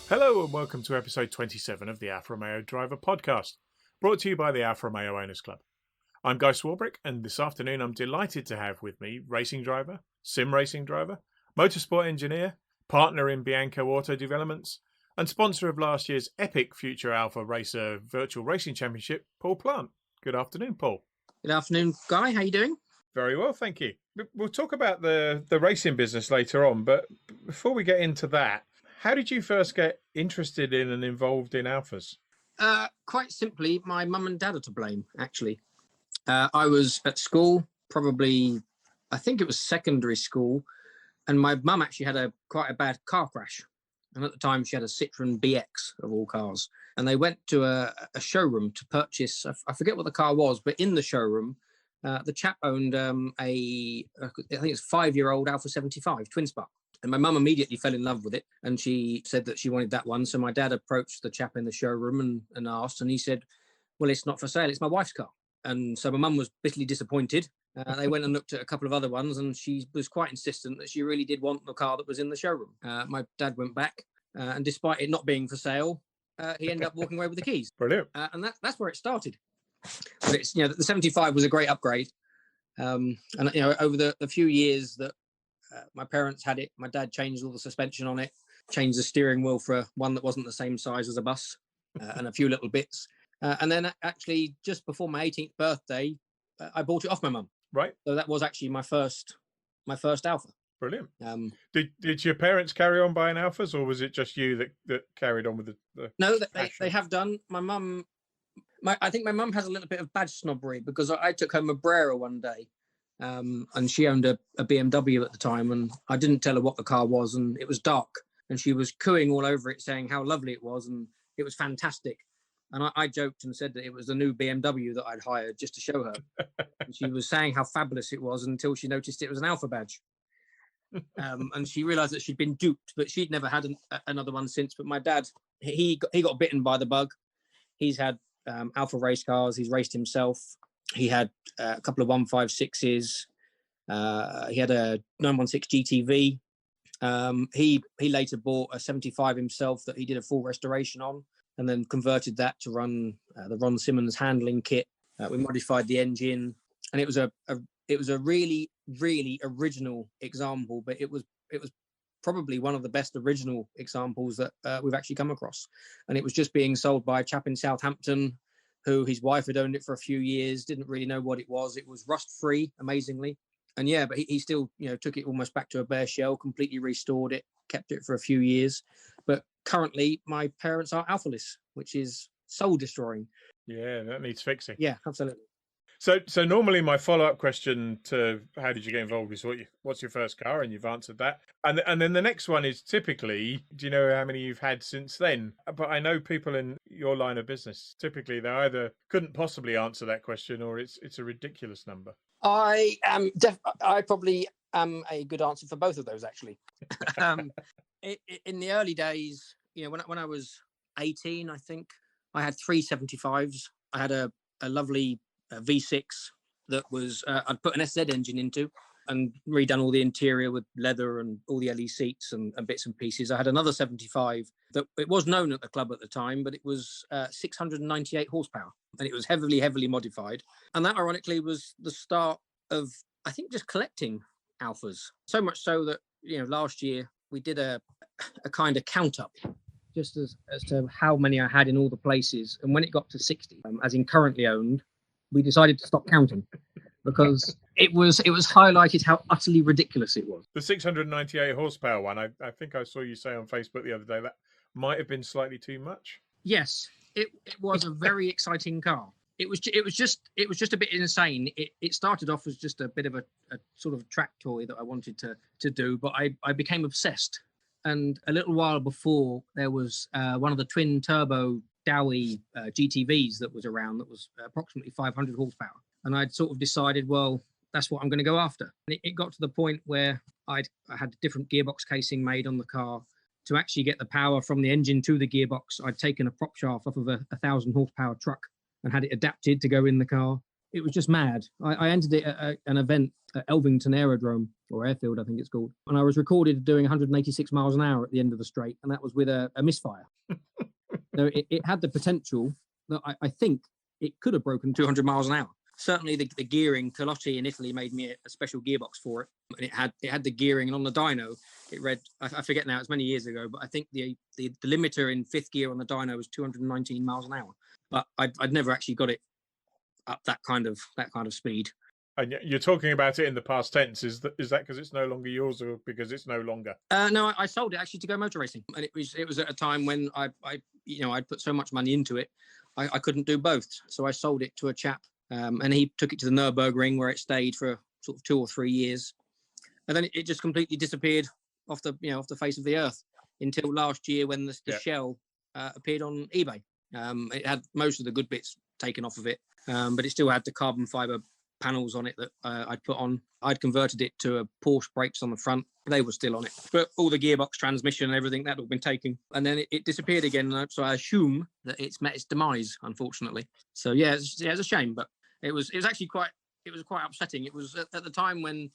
Hello and welcome to episode 27 of the Alfa Romeo Driver Podcast, brought to you by the Alfa Romeo Owners Club. I'm Guy Swarbrick, and this afternoon I'm delighted to have with me racing driver, sim racing driver, motorsport engineer, partner in Bianco Auto Developments, and sponsor of last year's epic Future Alpha Racer Virtual Racing Championship, Paul Plant. Good afternoon, Paul. Good afternoon, Guy. How are you doing? Very well, thank you. We'll talk about the racing business later on, but before we get into that, how did you first get interested in and involved in Alphas? Quite simply, my mum and dad are to blame, actually. I was at school, probably, I think it was secondary school, and my mum actually had quite a bad car crash. And at the time, she had a Citroen BX of all cars. And they went to a showroom to purchase, I forget what the car was, but in the showroom, the chap owned I think it's 5-year-old Alfa 75 twin spark. And my mum immediately fell in love with it. And she said that she wanted that one. So my dad approached the chap in the showroom and asked, and he said, well, it's not for sale. It's my wife's car. And so my mum was bitterly disappointed. They went and looked at a couple of other ones, and she was quite insistent that she really did want the car that was in the showroom. My dad went back, and despite it not being for sale, he ended up walking away with the keys. Brilliant. And that's where it started. But it's, the 75 was a great upgrade. And, over the few years that my parents had it, my dad changed all the suspension on it, changed the steering wheel for one that wasn't the same size as a bus, and a few little bits. And then actually just before my 18th birthday, I bought it off my mum. Right. So that was actually my first Alpha. Brilliant. Did your parents carry on buying Alphas, or was it just you that carried on with the No, they have done. My mum, I think my mum has a little bit of badge snobbery, because I took home a Brera one day, and she owned a BMW at the time, and I didn't tell her what the car was, and it was dark, and she was cooing all over it, saying how lovely it was, and it was fantastic. And I joked and said that it was the new BMW that I'd hired just to show her. And she was saying how fabulous it was until she noticed it was an Alfa badge. And she realised that she'd been duped, but she'd never had another one since. But my dad, he got bitten by the bug. He's had Alfa race cars. He's raced himself. He had a couple of 156s. He had a 916 GTV. He later bought a 75 himself that he did a full restoration on, and then converted that to run the Ron Simmons handling kit. We modified the engine, and it was a really, really original example, but it was probably one of the best original examples that we've actually come across. And it was just being sold by a chap in Southampton, who his wife had owned it for a few years, didn't really know what it was. It was rust-free, amazingly. And yeah, but he still, took it almost back to a bare shell, completely restored it, kept it for a few years. But currently, my parents are Alphaless, which is soul destroying. Yeah, that needs fixing. Yeah, absolutely. So normally my follow-up question to how did you get involved is what's your first car, and you've answered that. And then the next one is typically, do you know how many you've had since then? But I know people in your line of business, typically they either couldn't possibly answer that question, or it's a ridiculous number. I probably am a good answer for both of those, actually. In the early days, when I was 18, I think I had 3 75s. I had a lovely V6 that was I'd put an SZ engine into and redone all the interior with leather and all the LE seats and bits and pieces. I had another 75 that it was known at the club at the time, but it was 698 horsepower, and it was heavily modified. And that ironically was the start of, I think, just collecting Alphas. So much so that, last year we did a kind of count up just as to how many I had in all the places. And when it got to 60, as in currently owned, we decided to stop counting, because it was highlighted how utterly ridiculous it was. The 698 horsepower one, I think I saw you say on Facebook the other day that might have been slightly too much. Yes, it was a very exciting car. It was just a bit insane. It started off as just a bit of a sort of track toy that I wanted to do, but I became obsessed. And a little while before, there was one of the twin turbo Dowie GTVs that was around that was approximately 500 horsepower. And I'd sort of decided, well, that's what I'm going to go after. And it got to the point where I had a different gearbox casing made on the car. To actually get the power from the engine to the gearbox, I'd taken a prop shaft off of a 1,000 horsepower truck and had it adapted to go in the car. It was just mad. I entered it at an event at Elvington Aerodrome, or airfield, I think it's called. And I was recorded doing 186 miles an hour at the end of the straight, and that was with a misfire. So it had the potential that I think it could have broken 200 miles an hour. Certainly the gearing, Colotti in Italy made me a special gearbox for it. And it had the gearing, and on the dyno, it read, I forget now, it's many years ago, but I think the limiter in fifth gear on the dyno was 219 miles an hour. But I'd never actually got it up that kind of speed. And you're talking about it in the past tense. Is that because it's no longer yours, or because it's no longer? No, I sold it actually to go motor racing, and it was at a time when I'd put so much money into it, I couldn't do both. So I sold it to a chap, and he took it to the Nürburgring, where it stayed for sort of 2 or 3 years, and then it just completely disappeared off the face of the earth until last year when the shell appeared on eBay. It had most of the good bits taken off of it, but it still had the carbon fiber panels on it that I'd put on. I'd converted it to a Porsche brakes on the front. They were still on it, but all the gearbox, transmission, and everything, that had all been taken, and then it disappeared again. So I assume that it's met its demise, unfortunately. So yeah, it's a shame, but it was actually quite upsetting. It was at the time when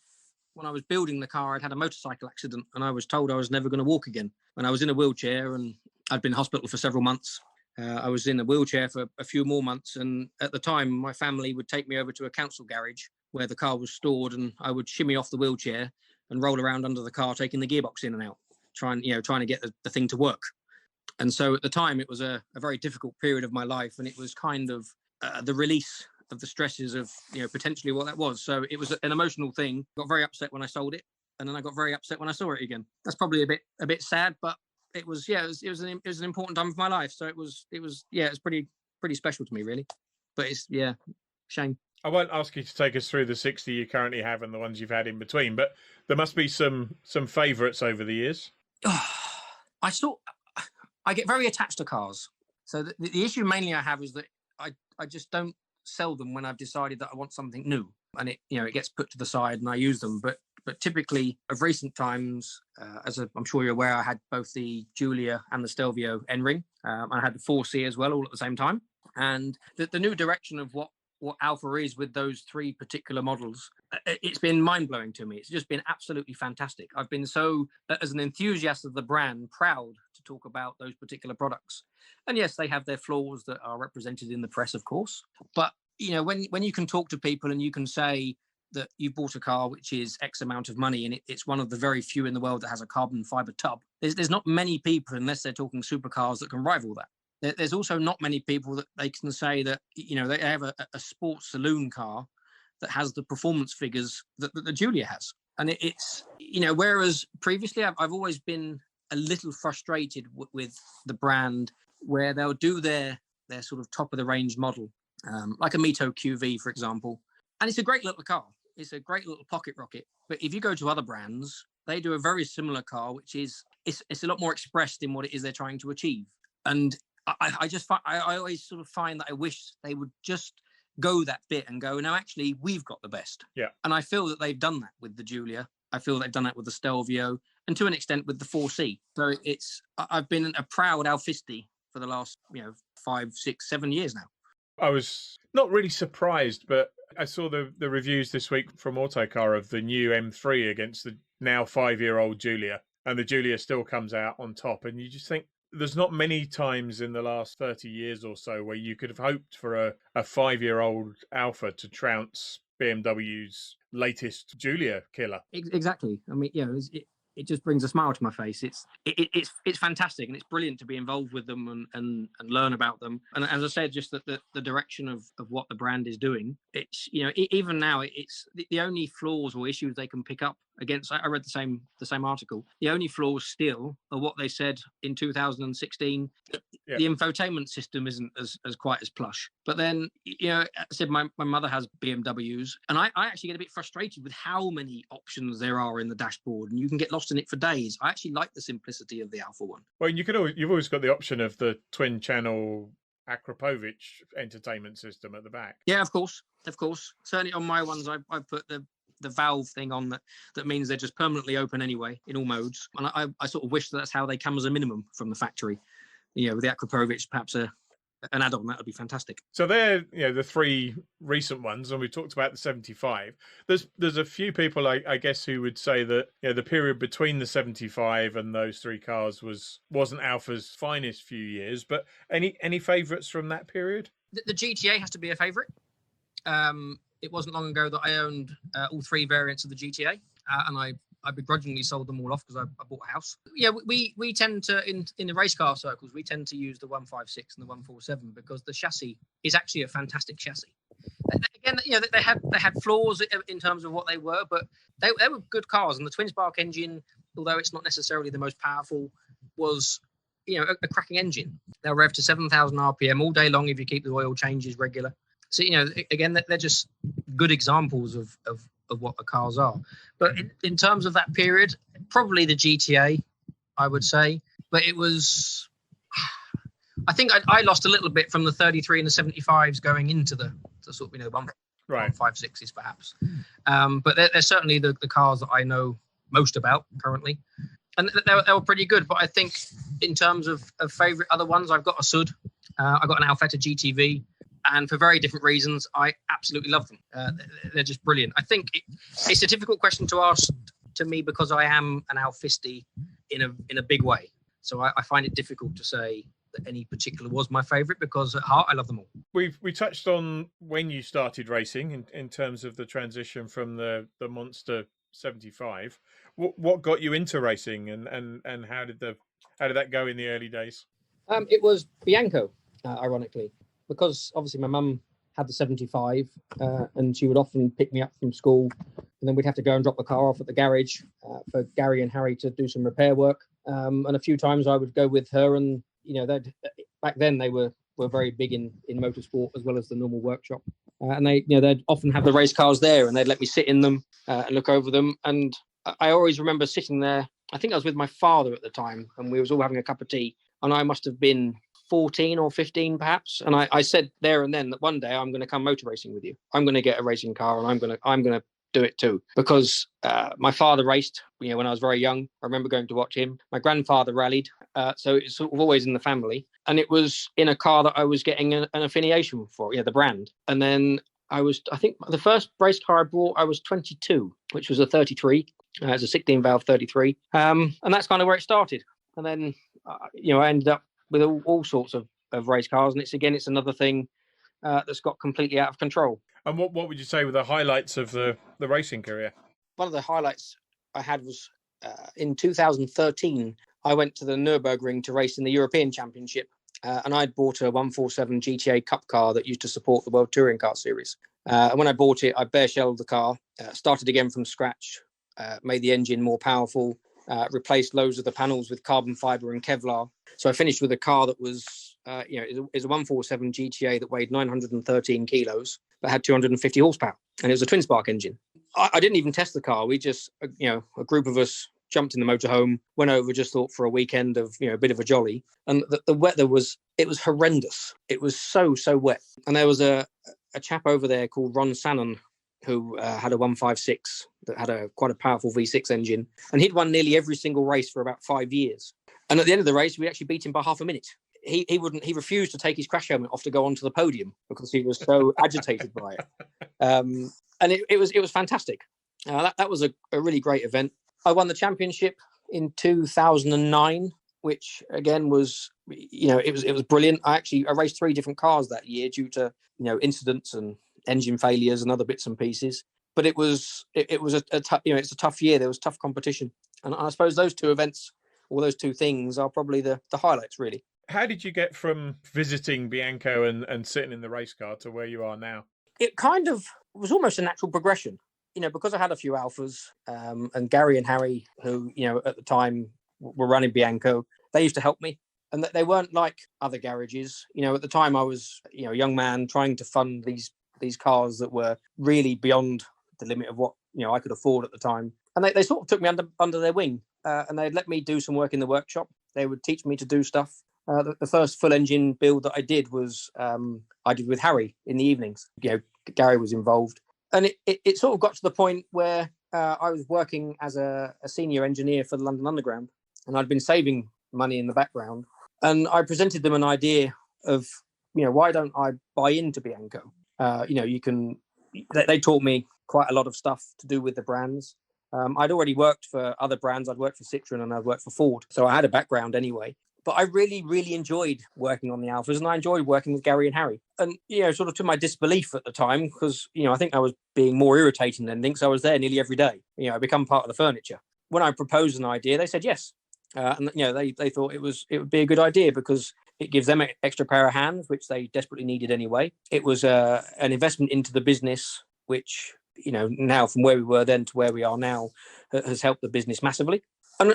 I was building the car, I'd had a motorcycle accident, and I was told I was never going to walk again. And I was in a wheelchair, and I'd been in hospital for several months. I was in a wheelchair for a few more months, and at the time, my family would take me over to a council garage where the car was stored, and I would shimmy off the wheelchair and roll around under the car, taking the gearbox in and out, trying to get the thing to work. And so at the time, it was a very difficult period of my life, and it was kind of the release of the stresses of potentially what that was. So it was an emotional thing. Got very upset when I sold it, and then I got very upset when I saw it again. That's probably a bit sad, but it was an important time of my life. So it was pretty special to me, really. But it's shame. I won't ask you to take us through the 60 you currently have and the ones you've had in between, but there must be some favourites over the years. I get very attached to cars. So the issue mainly I have is that I just don't sell them when I've decided that I want something new, and it gets put to the side and I use them. But typically of recent times, I'm sure you're aware, I had both the Giulia and the Stelvio N-Ring. I had the 4C as well, all at the same time. And the new direction of what Alfa is with those 3 particular models, it's been mind-blowing to me. It's just been absolutely fantastic. I've been so, as an enthusiast of the brand, proud to talk about those particular products. And yes, they have their flaws that are represented in the press, of course. But, when you can talk to people and you can say that you bought a car which is X amount of money, and it's one of the very few in the world that has a carbon fiber tub, there's not many people, unless they're talking supercars, that can rival that. There's also not many people that they can say that they have a sports saloon car that has the performance figures that the Giulia has. And it's whereas previously I've always been a little frustrated with the brand, where they'll do their sort of top of the range model, like a Mito QV, for example, and it's a great little car. It's a great little pocket rocket. But if you go to other brands, they do a very similar car, which is it's a lot more expressed in what it is they're trying to achieve. And I always sort of find that I wish they would just go that bit and go, no, actually, we've got the best. Yeah. And I feel that they've done that with the Giulia. I feel they've done that with the Stelvio, and to an extent with the 4C. So I've been a proud Alfisti for the last 5, 6, 7 years now. I was not really surprised, but I saw the reviews this week from Autocar of the new M3 against the now 5-year-old Giulia, and the Giulia still comes out on top, and you just think, there's not many times in the last 30 years or so where you could have hoped for a 5-year-old Alfa to trounce BMW's latest Giulia killer. Exactly. I mean, it just brings a smile to my face. It's fantastic, and it's brilliant to be involved with them and learn about them. And as I said, just that the direction of what the brand is doing, it's even now it's the only flaws or issues they can pick up against. I read the same article. The only flaws still are what they said in 2016. Yeah. The infotainment system isn't as quite as plush. But then, I said my mother has BMWs, and I actually get a bit frustrated with how many options there are in the dashboard, and you can get lost in it for days. I actually like the simplicity of the Alfa one. Well, you've always got the option of the twin-channel Akrapovic entertainment system at the back. Yeah, of course. Certainly on my ones, I've put the valve thing on that means they're just permanently open anyway in all modes. And I sort of wish that's how they come as a minimum from the factory. With the Akrapovic, perhaps a an add-on, that would be fantastic. So they're the three recent ones, and we talked about the 75. There's a few people I guess who would say that the period between the 75 and those three cars wasn't Alfa's finest few years. But any favourites from that period? The GTA has to be a favourite. It wasn't long ago that I owned all three variants of the GTA, and I begrudgingly sold them all off because I bought a house. Yeah, we tend to, in the race car circles, we tend to use the 156 and the 147 because the chassis is actually a fantastic chassis. Again, they had flaws in terms of what they were, but they were good cars. And the twin spark engine, although it's not necessarily the most powerful, was a cracking engine. They'll rev to 7,000 RPM all day long if you keep the oil changes regular. So again, they're just good examples of what the cars are. But in terms of that period, probably the GTA, I would say. But it was, I think I lost a little bit from the 33 and the 75s going into the sort of, the 156s perhaps. But they're certainly the cars that I know most about currently. And they were pretty good. But I think in terms of favourite other ones, I've got a Sud. I got an Alfetta GTV. And for very different reasons, I absolutely love them. They're just brilliant. I think it's a difficult question to ask to me because I am an Alfisti in a big way. So I find it difficult to say that any particular was my favourite because at heart I love them all. We touched on when you started racing in terms of the transition from the Monster 75. What got you into racing and how did that go in the early days? It was Bianco, ironically. Because obviously my mum had the 75 and she would often pick me up from school and then we'd have to go and drop the car off at the garage for Gary and Harry to do some repair work. And a few times I would go with her and, back then they were very big in motorsport as well as the normal workshop. And they'd often have the race cars there and they'd let me sit in them and look over them. And I always remember sitting there. I think I was with my father at the time and we was all having a cup of tea and I must have been 14 or 15 perhaps, and I said there and then that one day I'm going to come motor racing with you. I'm going to get a racing car and I'm going to do it too because my father raced when I was very young. I remember going to watch him. My grandfather rallied, so it's sort of always in the family, and it was in a car that I was getting an affiliation for, the brand. And then I think the first race car I bought I was 22, which was a 33. It's a 16 valve 33, and that's kind of where it started. And then I ended up with all sorts of race cars. And it's another thing that's got completely out of control. And what would you say were the highlights of the racing career? One of the highlights I had was in 2013, I went to the Nürburgring to race in the European Championship. And I'd bought a 147 GTA Cup car that used to support the World Touring Car Series. And when I bought it, I bare shelled the car, started again from scratch, made the engine more powerful, replaced loads of the panels with carbon fiber and Kevlar. So I finished with a car that was, is a 147 GTA that weighed 913 kilos, but had 250 horsepower. And it was a twin spark engine. I didn't even test the car. We just, a group of us jumped in the motorhome, went over, just thought for a weekend of, a bit of a jolly. And the weather was horrendous. It was so wet. And there was a chap over there called Ron Sannon, who had a 156 that had quite a powerful V6 engine. And he'd won nearly every single race for about 5 years. And at the end of the race, we actually beat him by half a minute. He refused to take his crash helmet off to go onto the podium because he was so agitated by it. And it was fantastic. That was a really great event. I won the championship in 2009, which again was, it was brilliant. I raced 3 different cars that year due to, incidents and engine failures and other bits and pieces. But it was it's a tough year. There was tough competition. And I suppose those 2 events, or those 2 things, are probably the highlights, really. How did you get from visiting Bianco and sitting in the race car to where you are now? It kind of was almost a natural progression. Because I had a few Alfas, and Gary and Harry, who, at the time were running Bianco, they used to help me. And they weren't like other garages. At the time I was, a young man trying to fund these cars that were really beyond the limit of what, I could afford at the time. And they sort of took me under their wing, and they'd let me do some work in the workshop. They would teach me to do stuff. The first full engine build that I did was I did with Harry in the evenings. Gary was involved. And it sort of got to the point where I was working as a senior engineer for the London Underground, and I'd been saving money in the background. And I presented them an idea of why don't I buy into Bianco? They taught me quite a lot of stuff to do with the brands. I'd already worked for other brands. I'd worked for Citroen and I'd worked for Ford. So I had a background anyway. But I really, really enjoyed working on the Alphas, and I enjoyed working with Gary and Harry. And, sort of to my disbelief at the time, because, I think I was being more irritating than anything, so I was there nearly every day. I become part of the furniture. When I proposed an idea, they said yes. And, they thought it would be a good idea because it gives them an extra pair of hands, which they desperately needed anyway. It was an investment into the business, which, now from where we were then to where we are now has helped the business massively. And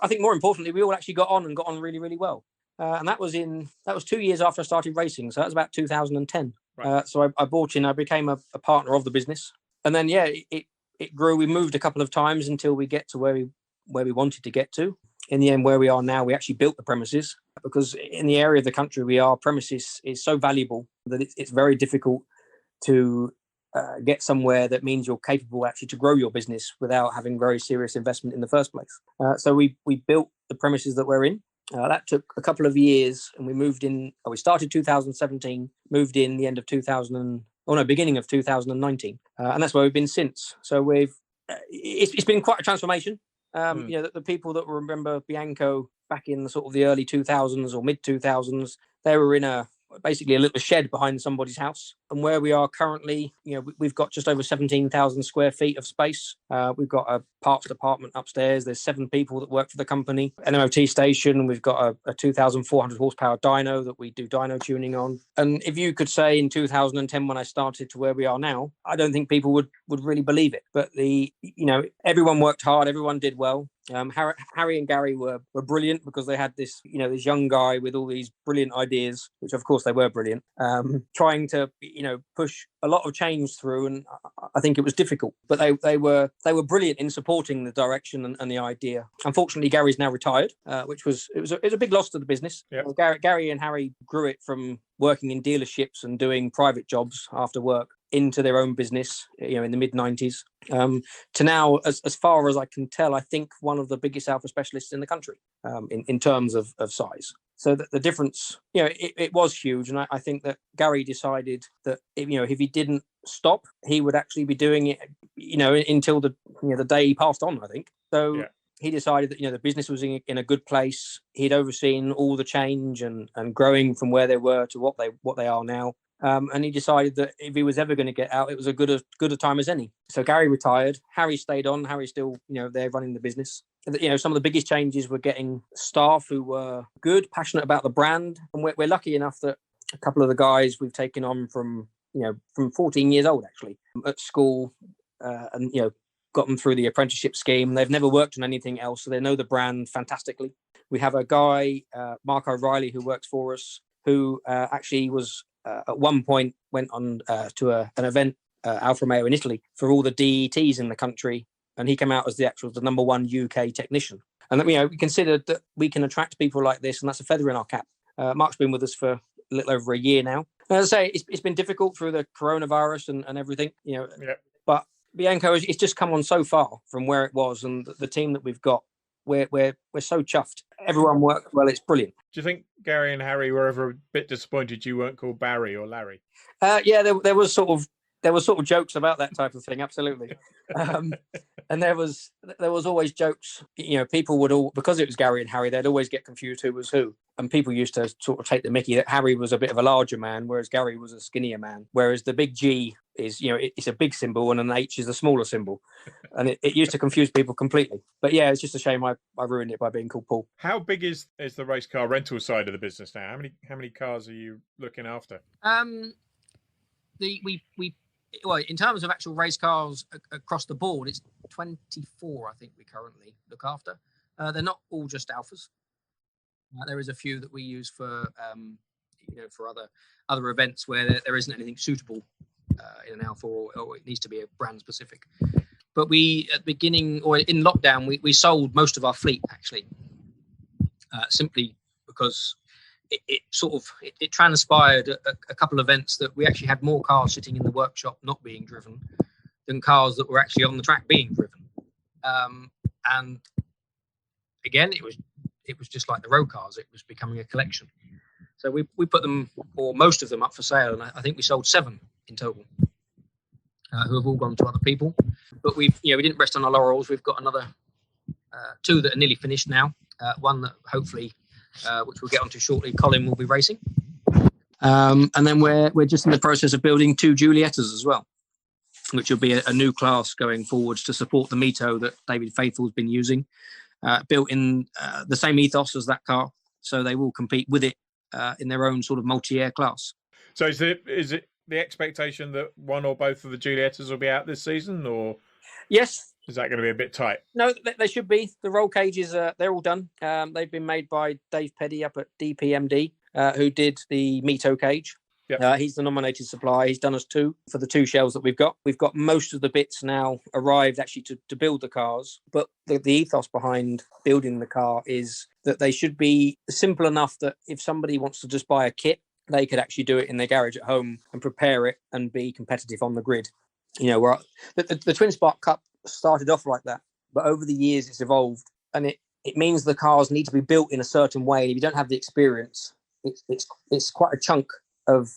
I think more importantly, we all actually got on really, really well. And that was 2 years after I started racing. So that was about 2010. Right. So I bought in, I became a partner of the business. And then, it grew. We moved a couple of times until we get to where we wanted to get to. In the end, where we are now, we actually built the premises because in the area of the country we are, premises is so valuable that it's very difficult to get somewhere that means you're capable actually to grow your business without having very serious investment in the first place. So we built the premises that we're in. That took a couple of years, and we moved in. We started 2017, moved in the end of beginning of 2019, and that's where we've been since. So it's been quite a transformation. The people that remember Bianco back in the sort of the early 2000s or mid 2000s, they were in basically a little shed behind somebody's house. And where we are currently, we've got just over 17,000 square feet of space. We've got a parts department upstairs. There's 7 people that work for the company. An MOT station. We've got a 2,400 horsepower dyno that we do dyno tuning on. And if you could say in 2010 when I started to where we are now, I don't think people would really believe it. But everyone worked hard. Everyone did well. Harry and Gary were brilliant because they had this young guy with all these brilliant ideas, which of course they were brilliant, trying to push a lot of change through, and I think it was difficult, but they were brilliant in supporting the direction and the idea. Unfortunately, Gary's now retired, which was a big loss to the business. Yep. Gary and Harry grew it from working in dealerships and doing private jobs after work into their own business, in the mid-90s, to now, as far as I can tell, I think one of the biggest Alfa specialists in the country, in terms of size. So that the difference, it was huge. And I think that Gary decided that, if he didn't stop, he would actually be doing it, until the day he passed on, I think. So yeah. He decided that, the business was in a good place. He'd overseen all the change and growing from where they were to what they are now. And he decided that if he was ever going to get out, it was a good a time as any. So Gary retired. Harry stayed on. Harry's still, there running the business. Some of the biggest changes were getting staff who were good, passionate about the brand. And we're lucky enough that a couple of the guys we've taken on from 14 years old, actually, at school, and, got them through the apprenticeship scheme. They've never worked on anything else, so they know the brand fantastically. We have a guy, Mark O'Reilly, who works for us, who actually was... at one point went on to an event, Alfa Romeo in Italy, for all the DETs in the country, and he came out as the number 1 UK technician. And we considered that we can attract people like this, and that's a feather in our cap. Mark's been with us for a little over a year now. And as I say, it's been difficult through the coronavirus and everything, Yeah. But Bianco, it's just come on so far from where it was, and the team that we've got, we're so chuffed. Everyone worked well. It's brilliant. Do you think Gary and Harry were ever a bit disappointed you weren't called Barry or Larry? Yeah, there was sort of jokes about that type of thing. Absolutely. And there was always jokes. People would all, because it was Gary and Harry, they'd always get confused who was who. And people used to sort of take the mickey that Harry was a bit of a larger man, whereas Gary was a skinnier man. Whereas the big G is, it's a big symbol and an H is a smaller symbol. And it used to confuse people completely. But yeah, it's just a shame I ruined it by being called Paul. How big is the race car rental side of the business now? How many cars are you looking after? Well, in terms of actual race cars across the board, it's 24, I think, we currently look after. They're not all just Alfas. There is a few that we use for other events where there isn't anything suitable in an Alfa, or it needs to be a brand specific. But we, at the beginning, or in lockdown, we sold most of our fleet, actually, simply because it transpired a couple of events that we actually had more cars sitting in the workshop not being driven than cars that were actually on the track being driven. And again, it was just like the road cars. It was becoming a collection. So we put them, or most of them, up for sale, and I think we sold 7 in total, who have all gone to other people. But we didn't rest on our laurels. We've got another 2 that are nearly finished now. One that hopefully, which we'll get onto shortly, Colin will be racing. And then we're just in the process of building 2 Giuliettas as well, which will be a new class going forwards to support the Mito that David Faithfull's been using, built in the same ethos as that car. So they will compete with it in their own sort of multi-air class. So is it the expectation that one or both of the Giuliettas will be out this season, or yes, is that going to be a bit tight? No, they should be. The roll cages, they're all done. They've been made by Dave Peddy up at DPMD, who did the Mito cage. Yep. He's the nominated supplier. He's done us 2 for the 2 shells that we've got. We've got most of the bits now arrived actually to build the cars. But the ethos behind building the car is that they should be simple enough that if somebody wants to just buy a kit, they could actually do it in their garage at home and prepare it and be competitive on the grid. Where the Twin Spark Cup started off like that, but over the years it's evolved, and it means the cars need to be built in a certain way. If you don't have the experience, it's quite a chunk of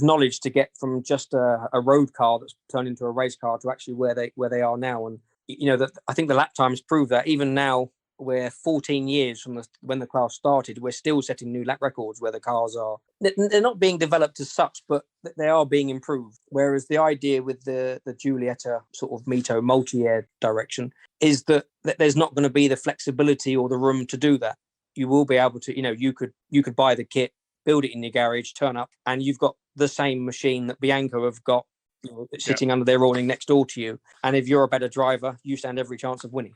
knowledge to get from just a road car that's turned into a race car to actually where they are now. And that I think the lap times prove that. Even now, we're 14 years from when the class started, we're still setting new lap records where the cars are. They're not being developed as such, but they are being improved. Whereas the idea with the Giulietta sort of Mito multi-air direction is that there's not going to be the flexibility or the room to do that. You will be able to, you could buy the kit, build it in your garage, turn up, and you've got the same machine that Bianco have got sitting under their awning next door to you. And if you're a better driver, you stand every chance of winning.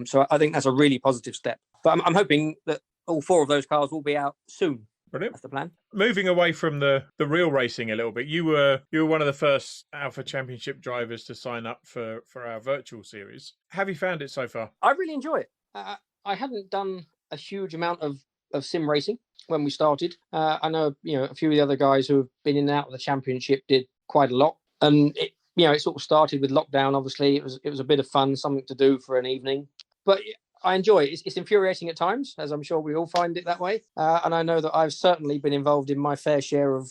So I think that's a really positive step. But I'm hoping that all 4 of those cars will be out soon. Brilliant. That's the plan. Moving away from the real racing a little bit, you were one of the first Alfa Championship drivers to sign up for our virtual series. Have you found it so far? I really enjoy it. I hadn't done a huge amount of sim racing when we started. I know a few of the other guys who have been in and out of the championship did quite a lot, and it sort of started with lockdown. Obviously, it was a bit of fun, something to do for an evening. But I enjoy it. It's infuriating at times, as I'm sure we all find it that way. And I know that I've certainly been involved in my fair share of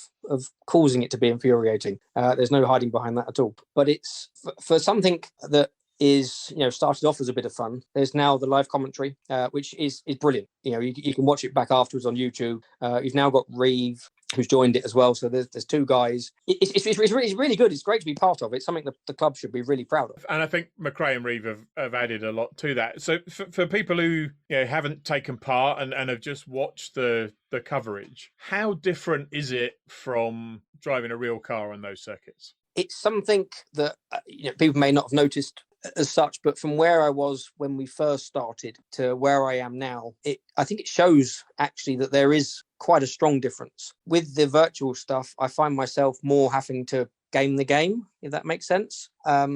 causing it to be infuriating. There's no hiding behind that at all. But it's for something that is started off as a bit of fun. There's now the live commentary, which is brilliant. You can watch it back afterwards on YouTube. You've now got Reeve, who's joined it as well. So there's 2 guys. It's really good. It's great to be part of. It's something that the club should be really proud of. And I think McRae and Reeve have added a lot to that. So for people who haven't taken part and have just watched the coverage, how different is it from driving a real car on those circuits? It's something that people may not have noticed as such, but from where I was when we first started to where I am now, I think it shows actually that there is quite a strong difference. With the virtual stuff, I find myself more having to game the game, if that makes sense.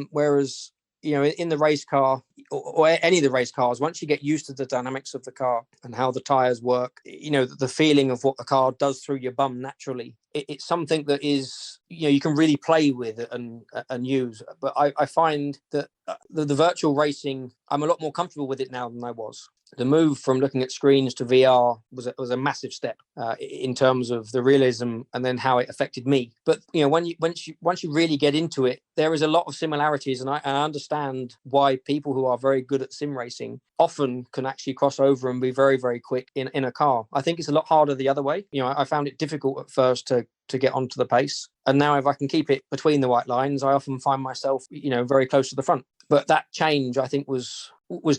Whereas, in the race car or any of the race cars, once you get used to the dynamics of the car and how the tyres work, the feeling of what the car does through your bum naturally, it's something that is, you can really play with and use. But I find that the virtual racing, I'm a lot more comfortable with it now than I was. The move from looking at screens to VR was a massive step in terms of the realism and then how it affected me. But once you really get into it, there is a lot of similarities, and I understand why people who are very good at sim racing often can actually cross over and be very, very quick in a car. I think it's a lot harder the other way. I found it difficult at first to get onto the pace, and now if I can keep it between the white lines, I often find myself very close to the front. But that change, I think, was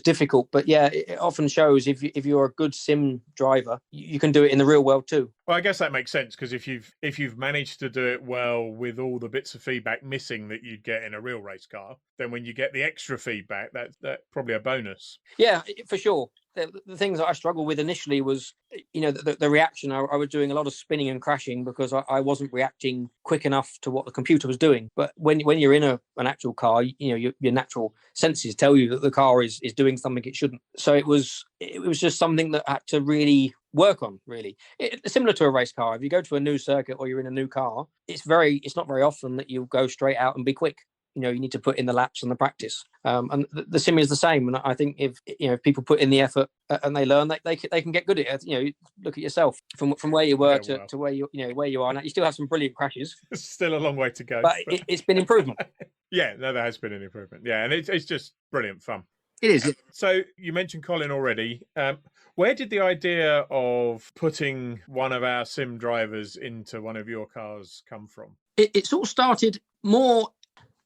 difficult. But yeah, it often shows if you're a good sim driver, you can do it in the real world too. Well, I guess that makes sense, because if you've managed to do it well with all the bits of feedback missing that you'd get in a real race car, then when you get the extra feedback, that's probably a bonus. Yeah, for sure. The things that I struggled with initially was, the reaction. I was doing a lot of spinning and crashing because I wasn't reacting quick enough to what the computer was doing. But when you're in an actual car, your natural senses tell you that the car is doing something it shouldn't. So it was just something that I had to really work on, really. It's similar to a race car. If you go to a new circuit or you're in a new car, it's not very often that you'll go straight out and be quick. you need to put in the laps and the practice. And the sim is the same. And I think if people put in the effort and they learn, they can get good at it. Look at yourself from where you were to where where you are now. You still have some brilliant crashes. It's still a long way to go, but it's been improvement. Yeah, no, there has been an improvement. Yeah, and it's just brilliant fun. It is. So you mentioned Colin already. Where did the idea of putting one of our sim drivers into one of your cars come from? It sort of started more.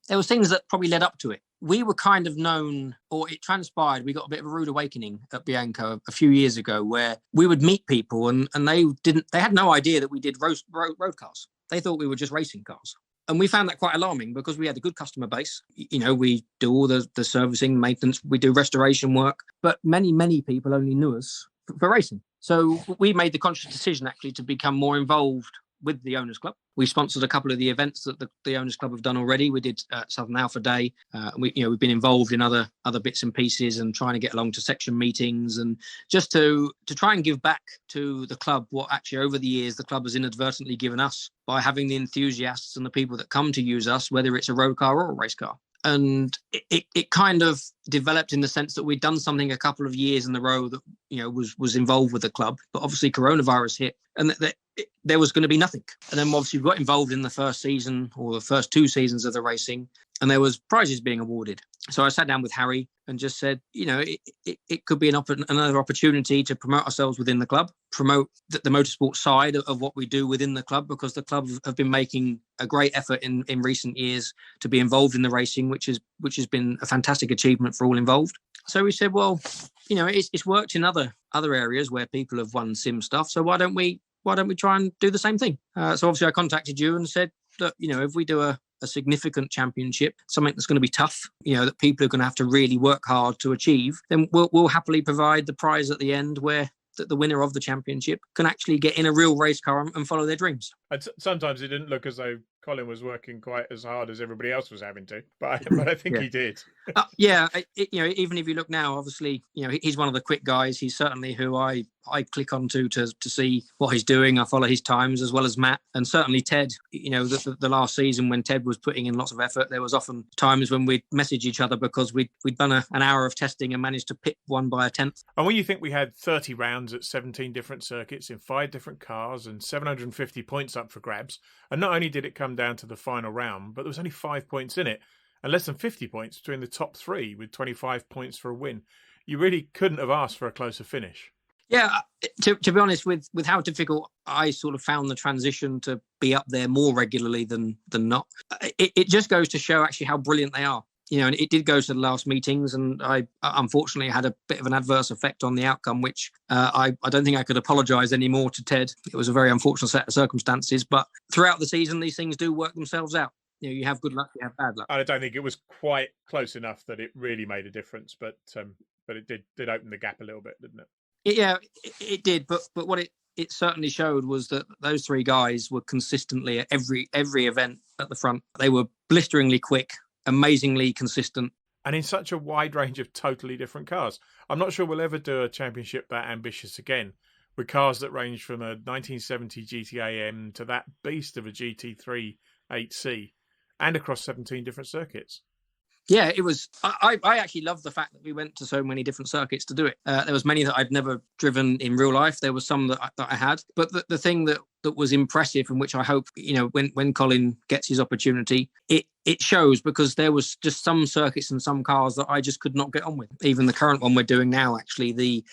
There was things that probably led up to it. We were kind of known, or it transpired, we got a bit of a rude awakening at Bianco a few years ago, where we would meet people and they had no idea that we did road cars. They thought we were just racing cars. And we found that quite alarming because we had a good customer base. We do all the servicing, maintenance, we do restoration work, but many, many people only knew us for racing. So we made the conscious decision actually to become more involved with the Owners Club. We sponsored a couple of the events that the Owners Club have done already. We did Southern Alfa Day. We've been involved in other bits and pieces and trying to get along to section meetings and just to try and give back to the club what actually over the years the club has inadvertently given us by having the enthusiasts and the people that come to use us, whether it's a road car or a race car. And it kind of developed in the sense that we'd done something a couple of years in a row that was involved with the club, but obviously coronavirus hit and there was going to be nothing. And then obviously we got involved in the first season or the first 2 seasons of the racing, and there was prizes being awarded. So I sat down with Harry and just said, it could be another opportunity to promote ourselves within the club, promote the motorsport side of what we do within the club, because the club have been making a great effort in recent years to be involved in the racing, which has been a fantastic achievement for all involved. So we said, well, it's worked in other areas where people have won sim stuff. So why don't we try and do the same thing? So obviously I contacted you and said that, if we do a significant championship, something that's going to be tough, that people are going to have to really work hard to achieve, then we'll happily provide the prize at the end where the winner of the championship can actually get in a real race car and follow their dreams. And sometimes it didn't look as though Colin was working quite as hard as everybody else was having to, but I think he did. Even if you look now, obviously, he's one of the quick guys. He's certainly who I click onto to see what he's doing. I follow his times, as well as Matt, and certainly Ted. The last season when Ted was putting in lots of effort, there was often times when we'd message each other because we'd done an hour of testing and managed to pick one by a 10th. And when you think we had 30 rounds at 17 different circuits in 5 different cars and 750 points up for grabs, and not only did it come down to the final round, but there was only 5 points in it and less than 50 points between the top 3 with 25 points for a win. You really couldn't have asked for a closer finish. Yeah, to be honest, with how difficult I sort of found the transition to be up there more regularly than not, it just goes to show actually how brilliant they are. And it did go to the last meetings, and I unfortunately had a bit of an adverse effect on the outcome, which I don't think I could apologise anymore to Ted. It was a very unfortunate set of circumstances, but throughout the season, these things do work themselves out. You have good luck, you have bad luck. I don't think it was quite close enough that it really made a difference, but it did open the gap a little bit, didn't it? Yeah, it did. But what it certainly showed was that those 3 guys were consistently at every event at the front. They were blisteringly quick, amazingly consistent. And in such a wide range of totally different cars. I'm not sure we'll ever do a championship that ambitious again, with cars that range from a 1970 GTA M to that beast of a GT3 8C and across 17 different circuits. Yeah, it was. I actually love the fact that we went to so many different circuits to do it. There was many that I'd never driven in real life. There were some that I had. But the thing that was impressive, and which I hope, when Colin gets his opportunity, it shows, because there was just some circuits and some cars that I just could not get on with. Even the current one we're doing now, actually, the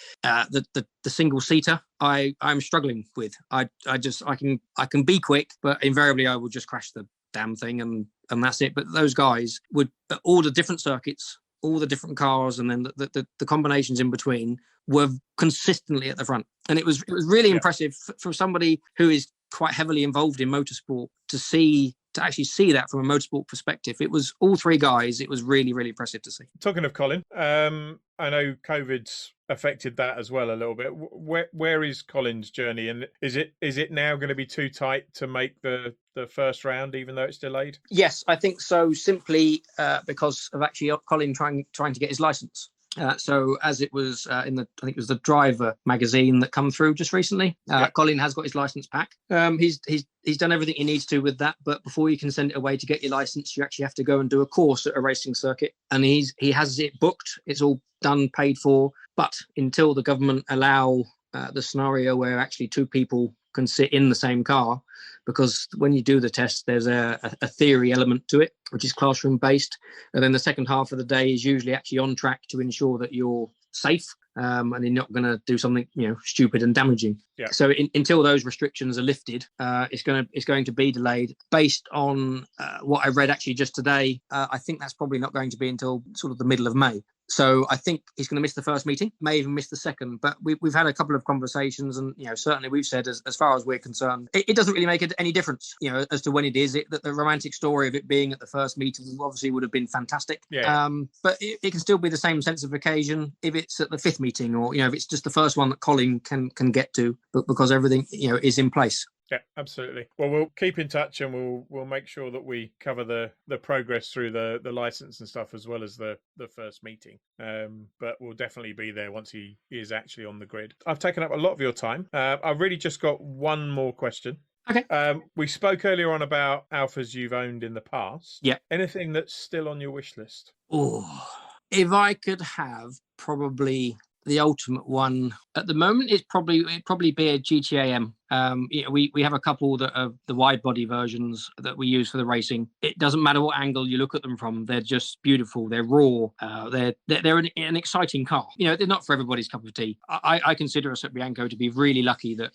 single seater, I'm struggling with. I can be quick, but invariably I will just crash the damn thing and that's it. But those guys would, all the different circuits, all the different cars, and then the combinations in between were consistently at the front. And it was really impressive for somebody who is quite heavily involved in motorsport to actually see that from a motorsport perspective. It was all 3 guys. It was really, really impressive to see. Talking of Colin, I know COVID's affected that as well a little bit. Where is Colin's journey, and is it now going to be too tight to make the first round, even though it's delayed? Yes, I think so. Simply because of actually Colin trying to get his license. So as it was I think it was the Driver magazine that come through just recently. Colin has got his license back. He's done everything he needs to with that, but before you can send it away to get your license, you actually have to go and do a course at a racing circuit, and he has it booked. It's all done, paid for, but until the government allow the scenario where actually two people can sit in the same car, because when you do the test, there's a theory element to it, which is classroom based, and then the second half of the day is usually actually on track to ensure that you're safe and you're not going to do something stupid and damaging. So until those restrictions are lifted, it's going to be delayed. Based on what I read actually just today, I think that's probably not going to be until sort of the middle of May. So I think he's going to miss the first meeting, may even miss the second. But we've had a couple of conversations, and certainly we've said, as far as we're concerned, it doesn't really make any difference, as to when it is. That the romantic story of it being at the first meeting obviously would have been fantastic. But it can still be the same sense of occasion if it's at the fifth meeting, or if it's just the first one that Colin can get to, but because everything is in place. Yeah, absolutely. Well, we'll keep in touch, and we'll make sure that we cover the progress through the license and stuff, as well as the first meeting. But we'll definitely be there once he is actually on the grid. I've taken up a lot of your time. I've really just got one more question. Okay. We spoke earlier on about Alfas you've owned in the past. Yeah. Anything that's still on your wish list? Oh, if I could have probably the ultimate one at the moment, it'd probably be a GTA M. We have a couple that are the wide body versions that we use for the racing. It doesn't matter what angle you look at them from; they're just beautiful. They're raw. They're an exciting car. They're not for everybody's cup of tea. I consider us at Bianco to be really lucky that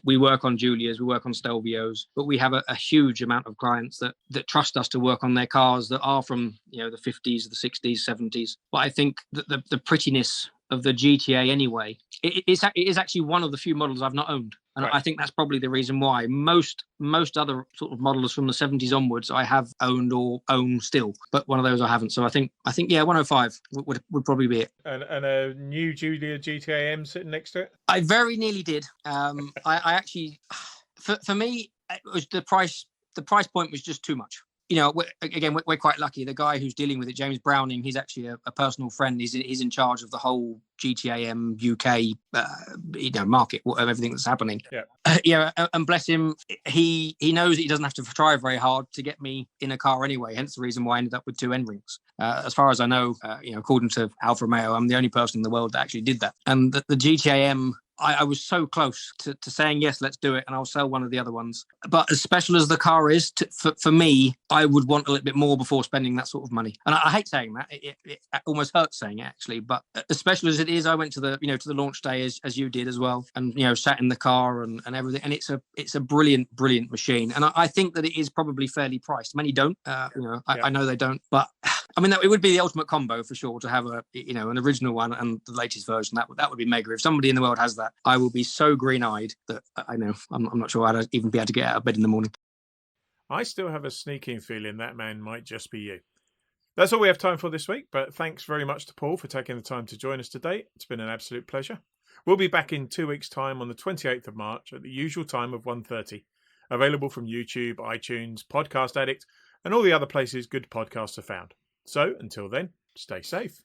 we work on Giulias, we work on Stelvios, but we have a huge amount of clients that trust us to work on their cars that are from the 50s, the 60s, 70s. But I think that the prettiness of the GTA anyway, it is actually one of the few models I've not owned. And right. I think that's probably the reason why. Most other sort of models from the 70s onwards I have owned or own still, but one of those I haven't. So I think 105 would probably be it. And a new Giulia GTA M sitting next to it? I very nearly did. I actually, for me, it was the price point was just too much. We're quite lucky. The guy who's dealing with it, James Browning, he's actually a personal friend. He's in charge of the whole GTAM UK, market, everything that's happening. And bless him, he knows that he doesn't have to try very hard to get me in a car anyway. Hence the reason why I ended up with two end rings. As far as I know, according to Alfa Romeo, I'm the only person in the world that actually did that. And the GTAM, I was so close to saying, yes, let's do it, and I'll sell one of the other ones. But as special as the car is, for me, I would want a little bit more before spending that sort of money. And I hate saying that. It almost hurts saying it, actually. But as special as it is, I went to the launch day as you did as well, and sat in the car and everything. And it's a brilliant machine. And I think that it is probably fairly priced. Many don't. I know they don't, but I mean, it would be the ultimate combo for sure to have an original one and the latest version. That would be mega. If somebody in the world has that, I will be so green-eyed that I know I'm not sure I'd even be able to get out of bed in the morning. I still have a sneaking feeling that man might just be you. That's all we have time for this week, but thanks very much to Paul for taking the time to join us today. It's been an absolute pleasure. We'll be back in 2 weeks' time on the 28th of March at the usual time of 1:30. Available from YouTube, iTunes, Podcast Addict, and all the other places good podcasts are found. So, until then, stay safe.